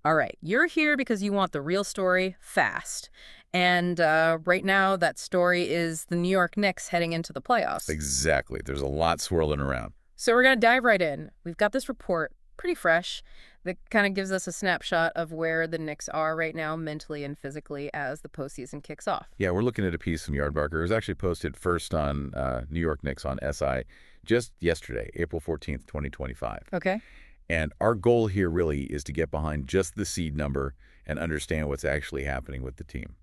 All right, you're here because you want the real story fast. And right now, that story is the New York Knicks heading into the playoffs. Exactly. There's a lot swirling around. So we're going to dive right in. We've got this report, pretty fresh, that kind of gives us a snapshot of where the Knicks are right now mentally and physically as the postseason kicks off. Yeah, we're looking at a piece from Yardbarker. It was actually posted first on New York Knicks on SI just yesterday, April 14th, 2025. Okay. And our goal here really is to get behind just the seed number and understand what's actually happening with the team.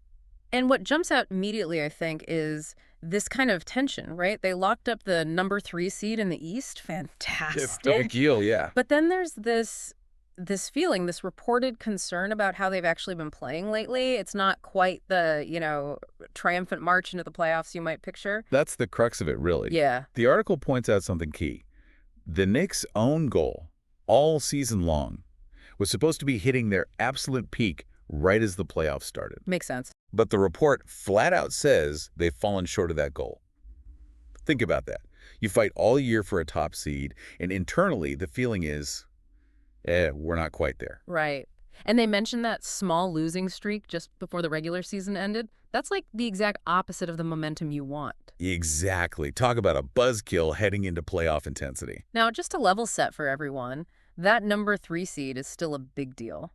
And what jumps out immediately, I think, is this kind of tension, right? They locked up the number 3 seed in the East. Big Fantastic. deal, yeah. But then there's this feeling, this reported concern about how they've actually been playing lately. It's not quite the, triumphant march into the playoffs you might picture. That's the crux of it, really. Yeah. The article points out something key. The Knicks' own goal, all season long, was supposed to be hitting their absolute peak right as the playoffs started. Makes sense. But the report flat out says they've fallen short of that goal. Think about that. You fight all year for a top seed, and internally the feeling is, we're not quite there. Right. And they mentioned that small losing streak just before the regular season ended. That's like the exact opposite of the momentum you want. Exactly. Talk about a buzzkill heading into playoff intensity. Now, just to level set for everyone, that number 3 seed is still a big deal.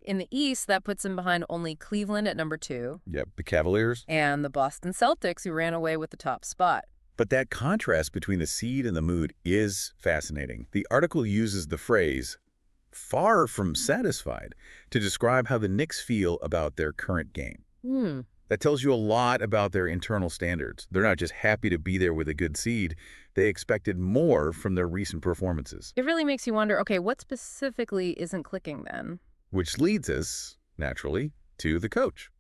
In the East, that puts him behind only Cleveland at number 2 Yep, the Cavaliers. and the Boston Celtics, who ran away with the top spot. But that contrast between the seed and the mood is fascinating. The article uses the phrase, far from satisfied, to describe how the Knicks feel about their current game. Hmm. That tells you a lot about their internal standards. They're not just happy to be there with a good seed. They expected more from their recent performances. It really makes you wonder, okay, what specifically isn't clicking then? Which leads us, naturally, to the coach,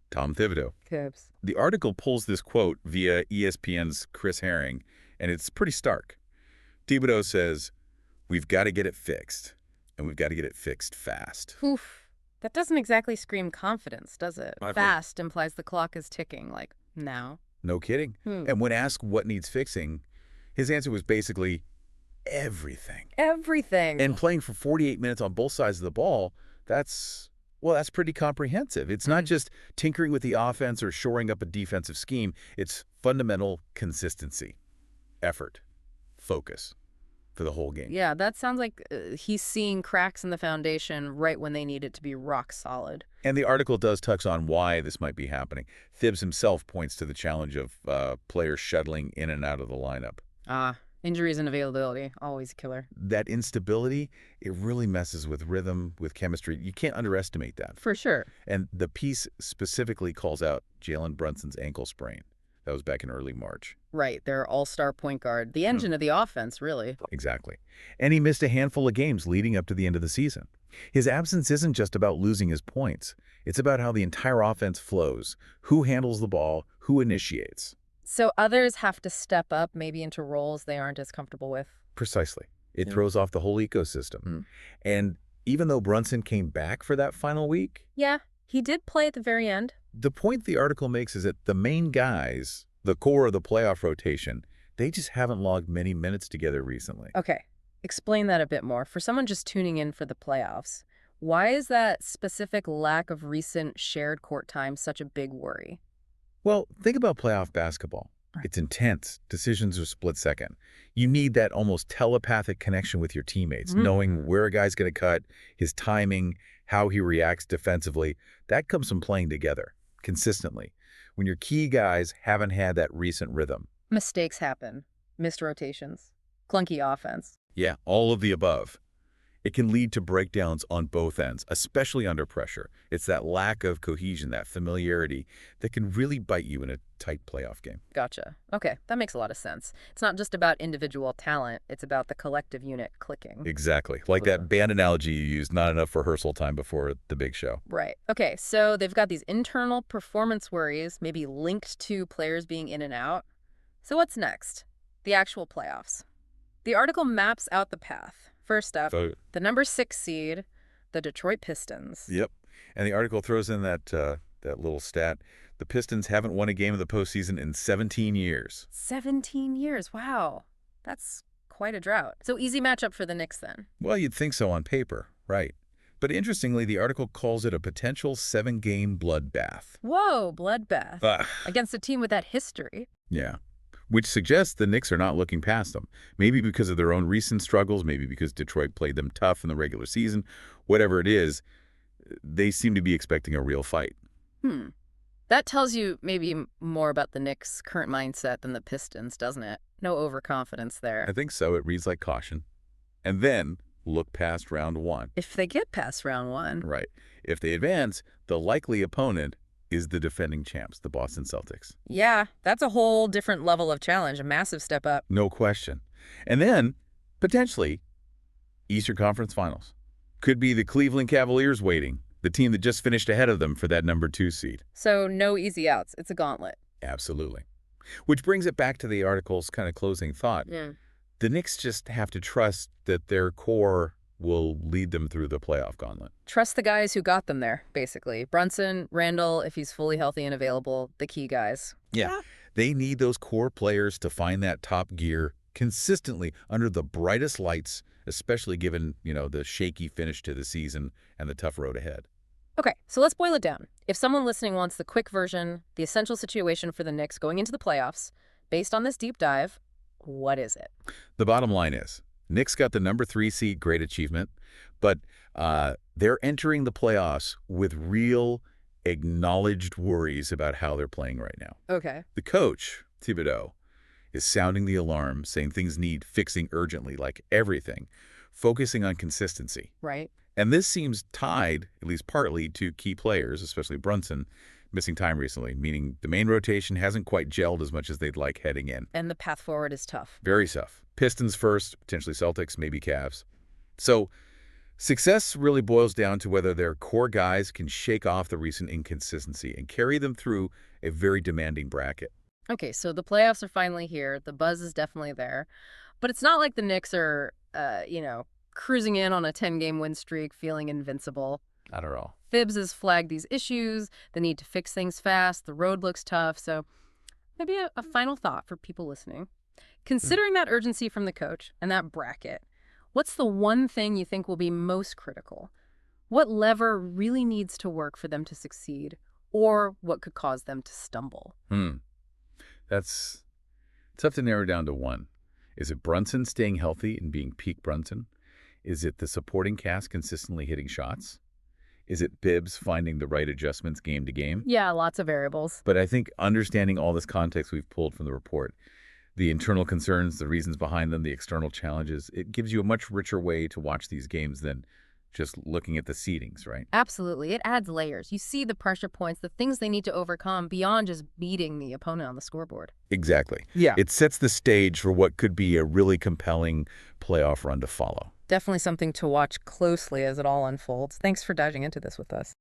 Tom Thibodeau. Tips. The article pulls this quote via ESPN's Chris Herring, and it's pretty stark. Thibodeau says, "We've got to get it fixed, and we've got to get it fixed fast." Oof. That doesn't exactly scream confidence, does it? I've heard- Fast implies the clock is ticking, like now. No kidding. And when asked what needs fixing, his answer was basically everything. Everything. And playing for 48 minutes on both sides of the ball, that's pretty comprehensive. It's not just tinkering with the offense or shoring up a defensive scheme. It's fundamental consistency, effort, focus for the whole game. Yeah, that sounds like he's seeing cracks in the foundation right when they need it to be rock solid. And the article does touch on why this might be happening. Thibs himself points to the challenge of players shuttling in and out of the lineup. Injuries and availability, always a killer. That instability, it really messes with rhythm, with chemistry. You can't underestimate that. For sure. And the piece specifically calls out Jalen Brunson's ankle sprain. That was back in early March. Right, their all-star point guard, the engine of the offense, really. Exactly. And he missed a handful of games leading up to the end of the season. His absence isn't just about losing his points. It's about how the entire offense flows, who handles the ball, who initiates. So others have to step up maybe into roles they aren't as comfortable with. Precisely. It Yeah. throws off the whole ecosystem. And even though Brunson came back for that final week, Yeah, he did play at the very end. the point the article makes is that the main guys, the core of the playoff rotation, they just haven't logged many minutes together recently. Okay, explain that a bit more. For someone just tuning in for the playoffs, why is that specific lack of recent shared court time such a big worry? Well, think about playoff basketball. Right. It's intense. Decisions are split second. You need that almost telepathic connection with your teammates, knowing where a guy's going to cut, his timing, how he reacts defensively. That comes from playing together consistently. When your key guys haven't had that recent rhythm. Mistakes happen, missed rotations, clunky offense. Yeah, all of the above. It can lead to breakdowns on both ends, especially under pressure. It's that lack of cohesion, that familiarity that can really bite you in a tight playoff game. Gotcha. Okay, that makes a lot of sense. It's not just about individual talent, it's about the collective unit clicking. Exactly. Like that band analogy you used, not enough rehearsal time before the big show. Right. Okay, so they've got these internal performance worries, maybe linked to players being in and out. So what's next? The actual playoffs. The article maps out the path. First up, the number 6 seed, the Detroit Pistons. Yep. And the article throws in that little stat. The Pistons haven't won a game of the postseason in 17 years. 17 years. Wow. That's quite a drought. So easy matchup for the Knicks then. Well, you'd think so on paper, right? But interestingly, the article calls it a potential 7-game bloodbath. Whoa, bloodbath. Ugh. Against a team with that history. Yeah. Which suggests the Knicks are not looking past them. Maybe because of their own recent struggles, maybe because Detroit played them tough in the regular season. Whatever it is, they seem to be expecting a real fight. That tells you maybe more about the Knicks' current mindset than the Pistons, doesn't it? No overconfidence there. I think so. It reads like caution. And then look past round 1. If they get past round 1. Right. If they advance, the likely opponent is the defending champs, the Boston Celtics. Yeah, that's a whole different level of challenge, a massive step up. No question. And then, potentially, Eastern Conference Finals. Could be the Cleveland Cavaliers waiting, the team that just finished ahead of them for that number 2 seed. So no easy outs. It's a gauntlet. Absolutely. Which brings it back to the article's kind of closing thought. Yeah. The Knicks just have to trust that their core will lead them through the playoff gauntlet. Trust the guys who got them there, basically. Brunson, Randall, if he's fully healthy and available, the key guys. Yeah. They need those core players to find that top gear consistently under the brightest lights, especially given, the shaky finish to the season and the tough road ahead. Okay, so let's boil it down. If someone listening wants the quick version, the essential situation for the Knicks going into the playoffs, based on this deep dive, what is it? The bottom line is, Knicks got the number 3 seed, great achievement, but they're entering the playoffs with real, acknowledged worries about how they're playing right now. Okay. The coach, Thibodeau, is sounding the alarm, saying things need fixing urgently, like everything, focusing on consistency. Right. And this seems tied, at least partly, to key players, especially Brunson, missing time recently, meaning the main rotation hasn't quite gelled as much as they'd like heading in. And the path forward is tough. Very tough. Pistons first, potentially Celtics, maybe Cavs. So success really boils down to whether their core guys can shake off the recent inconsistency and carry them through a very demanding bracket. Okay, so the playoffs are finally here. The buzz is definitely there. But it's not like the Knicks are, cruising in on a 10-game win streak, feeling invincible. Not at all. Phibbs has flagged these issues, the need to fix things fast, the road looks tough. So maybe a final thought for people listening. Considering that urgency from the coach and that bracket, what's the one thing you think will be most critical? What lever really needs to work for them to succeed, or what could cause them to stumble? That's tough to narrow down to one. Is it Brunson staying healthy and being peak Brunson? Is it the supporting cast consistently hitting shots? Is it Bibbs finding the right adjustments game to game? Yeah, lots of variables. But I think understanding all this context we've pulled from the report, the internal concerns, the reasons behind them, the external challenges, it gives you a much richer way to watch these games than just looking at the seedings, right? Absolutely. It adds layers. You see the pressure points, the things they need to overcome beyond just beating the opponent on the scoreboard. Exactly. Yeah. It sets the stage for what could be a really compelling playoff run to follow. Definitely something to watch closely as it all unfolds. Thanks for diving into this with us.